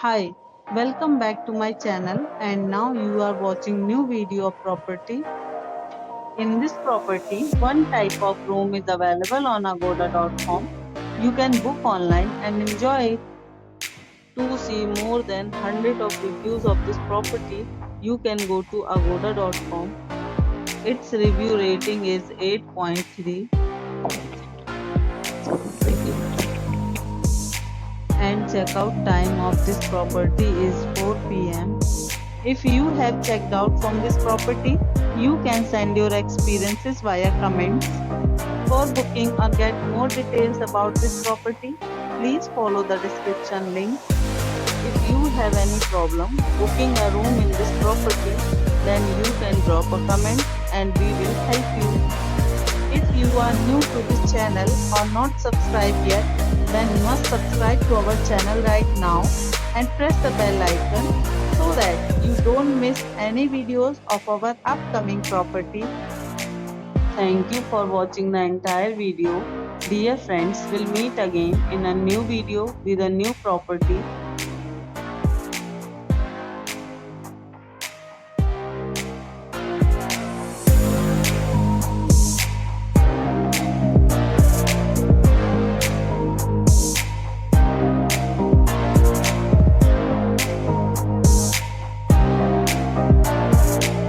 Hi, welcome back to my channel and now you are watching new video of property. In this property, one type of room is available on agoda.com. You can book online and enjoy it. To see more than 100 of reviews of this property, you can go to agoda.com. Its review rating is 8.3 and checkout time of this property is 4 p.m. If you have checked out from this property, you can send your experiences via comments. For booking or get more details about this property, please follow the description link. If you have any problem booking a room in this property, then you can drop a comment and we will help you. If you are new to this channel or not subscribed yet, then you must subscribe to our channel right now and press the bell icon so that you don't miss any videos of our upcoming property. Thank you for watching the entire video. Dear friends, we'll meet again in a new video with a new property.